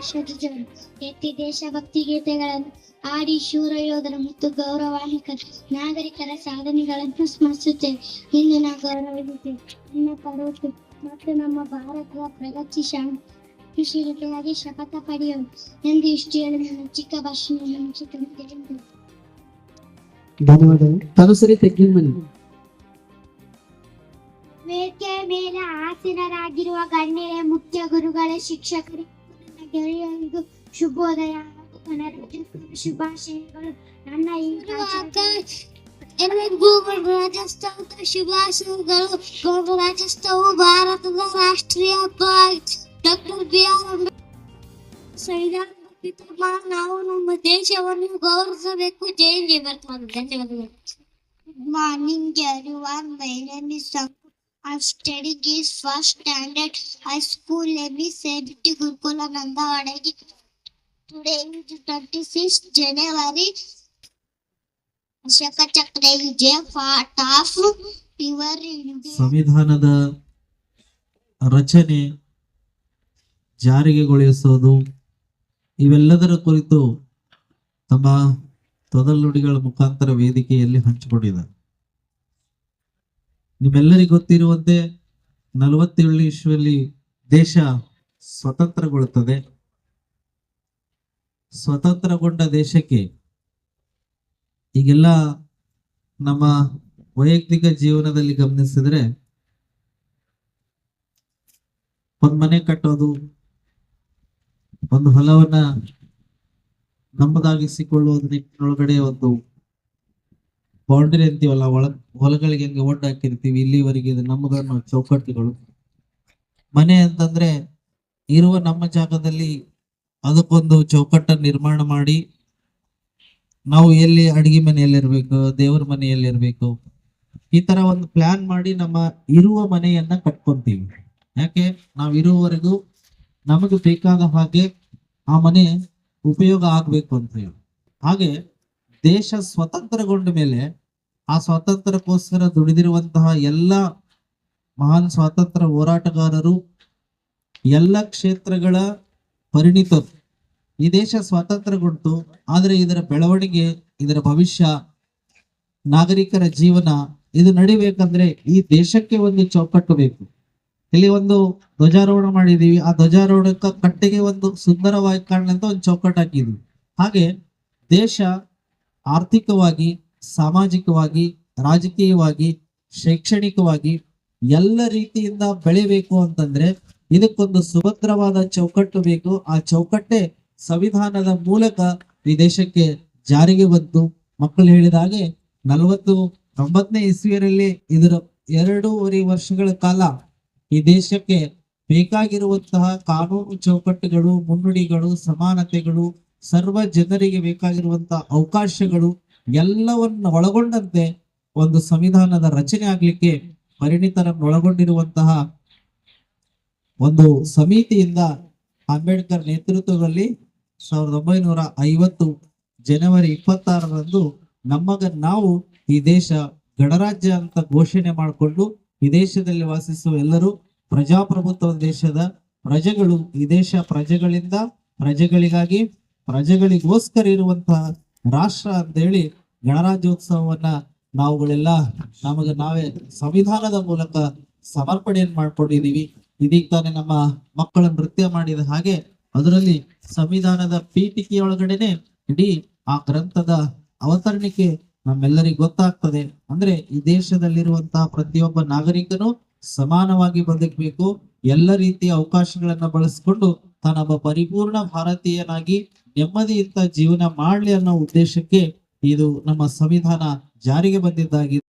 ರಾಷ್ಟ್ರಧ್ವಜವನ್ನು ಎತ್ತಿ ದೇಶಭಕ್ತಿ ಗೀತೆಗಳನ್ನು ಹಾಡಿ ಶೂರ ಯೋಧರ ಮತ್ತು ಗೌರವಾನ್ವಿತ ನಾಗರಿಕರ ಸಾಧನೆಗಳನ್ನು ಸ್ಮರಿಸುತ್ತೇವೆ. ಇಂದು ನಾವು ಗೌರವಿಸುತ್ತೇವೆ ನನ್ನ ಪರ್ವತ ಮತ್ತು ನಮ್ಮ ಭಾರತದ ಪ್ರಗತಿ ಶಾಂತಿಶೀಲತೆಯಾಗಿ ಶಪಥ ಪಡೆಯೋಣ ಎಂದು ಇಷ್ಟು ಹೇಳಿ ನನ್ನ ಚಿಕ್ಕ ಭಾಷೆಯನ್ನು ಮುಗಿಸುತ್ತೇನೆ. ಧನ್ಯವಾದಗಳು. ತನುಸರಿ ತೆಗ್ಗಿನ ಮನೆ. ವೇದಿಕೆಯ ಮೇಲೆ ಆಸೀನರಾಗಿರುವ ಗಣ್ಯರೇ, ಮುಖ್ಯ ಗುರುಗಳೇ, ಶಿಕ್ಷಕರೇ, ನನ್ನ ಗೆಳೆಯರಿಗೂ ಶುಭೋದಯ ಹಾಗೂ ಗಣರಾಜ್ಯೋತ್ಸವ ಶುಭಾಶಯಗಳು. ನನ್ನ ಈ ಎಲ್ಲರಿಗೂ ಗಣರಾಜ್ಯೋತ್ಸವದ ಶುಭಾಶಯಗಳು. ಗಣರಾಜ್ಯೋತ್ಸವವು ಭಾರತದ ರಾಷ್ಟ್ರೀಯ ಹಬ್ಬ. Doctor B R. ಅಂಬೇಡ್ಕರ್ ಸಂವಿಧಾನ ನಾವು ನಮ್ಮ ದೇಶವನ್ನು ಗೌರವಿಸಬೇಕು. ಜೈ ಜೈ ಭಾರತ. ಧನ್ಯವಾದಗಳು. Good morning everyone. My name is Sanku. I'm studying in first standard high school. Let me say to Gurukula Nandavadagi. Today is 26th January. Ashaka Chakra is a part of your India. ಸಂವಿಧಾನದ ರಚನೆ, ಜಾರಿಗೆಗೊಳಿಸೋದು ಇವೆಲ್ಲದರ ಕುರಿತು ತಮ್ಮ ತೊದಲುಡಿಗಳ ಮುಖಾಂತರ ವೇದಿಕೆಯಲ್ಲಿ ಹಂಚಿಕೊಂಡಿದ್ದಾರೆ. ನಿಮ್ಮೆಲ್ಲರಿಗೂ ಗೊತ್ತಿರುವಂತೆ 47 ಇಸ್ವಿಯಲ್ಲಿ ದೇಶ ಸ್ವತಂತ್ರಗೊಳ್ಳುತ್ತದೆ. ಸ್ವತಂತ್ರಗೊಂಡ ದೇಶಕ್ಕೆ ಈಗೆಲ್ಲ ನಮ್ಮ ವೈಯಕ್ತಿಕ ಜೀವನದಲ್ಲಿ ಗಮನಿಸಿದ್ರೆ ಒಂದು ಮನೆ ಕಟ್ಟೋದು, ಒಂದು ಹೊಲವನ್ನ ನಮ್ಮದಾಗಿಸಿಕೊಳ್ಳುವುದ್ರ ನಿಟ್ಟಿನೊಳಗಡೆ ಒಂದು ಬೌಂಡ್ರಿ ಅಂತೀವಲ್ಲ, ಹೊಲಗಳಿಗೆ ಹೆಂಗೆ ಒಡ್ಡು ಹಾಕಿರ್ತೀವಿ, ಇಲ್ಲಿವರೆಗೆ ಇದು ನಮ್ಮದನ್ನು ಚೌಕಟ್ಟುಗಳು. ಮನೆ ಅಂತಂದ್ರೆ ಇರುವ ನಮ್ಮ ಜಾಗದಲ್ಲಿ ಅದಕ್ಕೊಂದು ಚೌಕಟ್ಟನ್ನು ನಿರ್ಮಾಣ ಮಾಡಿ ನಾವು ಎಲ್ಲಿ ಅಡಿಗೆ ಮನೆಯಲ್ಲಿರ್ಬೇಕು, ದೇವರ ಮನೆಯಲ್ಲಿರ್ಬೇಕು, ಈ ತರ ಒಂದು ಪ್ಲಾನ್ ಮಾಡಿ ನಮ್ಮ ಇರುವ ಮನೆಯನ್ನ ಕಟ್ಕೊಂತೀವಿ. ಯಾಕೆ? ನಾವು ಇರುವವರೆಗೂ ನಮಗೆ ಬೇಕಾದ ಹಾಗೆ ಆ ಮನೆ ಉಪಯೋಗ ಆಗ್ಬೇಕು ಅಂತ ಹೇಳಿ. ಹಾಗೆ ದೇಶ ಸ್ವತಂತ್ರಗೊಂಡ ಮೇಲೆ ಆ ಸ್ವಾತಂತ್ರ್ಯಕ್ಕೋಸ್ಕರ ದುಡಿದಿರುವಂತಹ ಎಲ್ಲ ಮಹಾನ್ ಸ್ವಾತಂತ್ರ್ಯ ಹೋರಾಟಗಾರರು, ಎಲ್ಲ ಕ್ಷೇತ್ರಗಳ ಪರಿಣಿತರು. ಈ ದೇಶ ಸ್ವಾತಂತ್ರ್ಯಗೊಂಡು, ಆದ್ರೆ ಇದರ ಬೆಳವಣಿಗೆ, ಇದರ ಭವಿಷ್ಯ, ನಾಗರಿಕರ ಜೀವನ ಇದು ನಡಿಬೇಕಂದ್ರೆ ಈ ದೇಶಕ್ಕೆ ಒಂದು ಚೌಕಟ್ಟು ಬೇಕು. ಇಲ್ಲಿ ಒಂದು ಧ್ವಜಾರೋಹಣ ಮಾಡಿದೀವಿ, ಆ ಧ್ವಜಾರೋಹಣಕ್ಕ ಕಟ್ಟೆಗೆ ಒಂದು ಸುಂದರವಾಗಿ ಕಾಣಲಂತ ಒಂದು ಚೌಕಟ್ಟು ಹಾಕಿದ್ವಿ. ಹಾಗೆ ದೇಶ ಆರ್ಥಿಕವಾಗಿ, ಸಾಮಾಜಿಕವಾಗಿ, ರಾಜಕೀಯವಾಗಿ, ಶೈಕ್ಷಣಿಕವಾಗಿ ಎಲ್ಲ ರೀತಿಯಿಂದ ಬೆಳಿಬೇಕು ಅಂತಂದ್ರೆ ಇದಕ್ಕೊಂದು ಸುಭದ್ರವಾದ ಚೌಕಟ್ಟು ಬೇಕು. ಆ ಚೌಕಟ್ಟೆ ಸಂವಿಧಾನದ ಮೂಲಕ ಈ ದೇಶಕ್ಕೆ ಜಾರಿಗೆ ಬಂತು. ಮಕ್ಕಳು ಹೇಳಿದ ಹಾಗೆ 49ನೇ ಇಸ್ವಿಯಲ್ಲಿ ಇದರ 2.5 ವರ್ಷಗಳ ಕಾಲ ಈ ದೇಶಕ್ಕೆ ಬೇಕಾಗಿರುವಂತಹ ಕಾನೂನು ಚೌಕಟ್ಟುಗಳು, ಮುನ್ನುಡಿಗಳು, ಸಮಾನತೆಗಳು, ಸರ್ವ ಜನರಿಗೆ ಬೇಕಾಗಿರುವಂತಹ ಅವಕಾಶಗಳು ಎಲ್ಲವನ್ನು ಒಳಗೊಂಡಂತೆ ಒಂದು ಸಂವಿಧಾನದ ರಚನೆ ಆಗ್ಲಿಕ್ಕೆ ಪರಿಣಿತರನ್ನು ಒಳಗೊಂಡಿರುವಂತಹ ಒಂದು ಸಮಿತಿಯಿಂದ ಅಂಬೇಡ್ಕರ್ ನೇತೃತ್ವದಲ್ಲಿ 1950 ಜನವರಿ 26ರಂದು ನಾವು ಈ ದೇಶ ಗಣರಾಜ್ಯ ಅಂತ ಘೋಷಣೆ ಮಾಡಿಕೊಂಡು ಈ ದೇಶದಲ್ಲಿ ವಾಸಿಸುವ ಎಲ್ಲರೂ ಪ್ರಜಾಪ್ರಭುತ್ವ ದೇಶದ ಪ್ರಜೆಗಳು. ಈ ದೇಶ ಪ್ರಜೆಗಳಿಂದ, ಪ್ರಜೆಗಳಿಗಾಗಿ, ಪ್ರಜೆಗಳಿಗೋಸ್ಕರ ಇರುವಂತಹ ರಾಷ್ಟ್ರ ಅಂತ ಹೇಳಿ ಗಣರಾಜ್ಯೋತ್ಸವವನ್ನ ನಾವುಗಳೆಲ್ಲ ನಾವೇ ಸಂವಿಧಾನದ ಮೂಲಕ ಸಮರ್ಪಣೆಯನ್ನು ಮಾಡ್ಕೊಂಡಿದೀವಿ. ಇದೀಗ ತಾನೇ ನಮ್ಮ ಮಕ್ಕಳ ನೃತ್ಯ ಮಾಡಿದ ಹಾಗೆ ಅದರಲ್ಲಿ ಸಂವಿಧಾನದ ಪೀಠಿಕೆಯೊಳಗಡೆನೆ ಇಡೀ ಆ ಗ್ರಂಥದ ಅವತರಣಿಕೆ ನಮ್ಮೆಲ್ಲರಿಗೂ ಗೊತ್ತಾಗ್ತದೆ. ಅಂದ್ರೆ ಈ ದೇಶದಲ್ಲಿರುವಂತಹ ಪ್ರತಿಯೊಬ್ಬ ನಾಗರಿಕನು ಸಮಾನವಾಗಿ ಬದುಕಬೇಕು, ಎಲ್ಲ ರೀತಿಯ ಅವಕಾಶಗಳನ್ನ ಬಳಸಿಕೊಂಡು ತಾನೊಬ್ಬ ಪರಿಪೂರ್ಣ ಭಾರತೀಯನಾಗಿ ನೆಮ್ಮದಿಯಿಂದ ಜೀವನ ಮಾಡ್ಲಿ ಅನ್ನೋ ಉದ್ದೇಶಕ್ಕೆ ಇದು ನಮ್ಮ ಸಂವಿಧಾನ ಜಾರಿಗೆ ಬಂದಿದ್ದಾಗಿದೆ.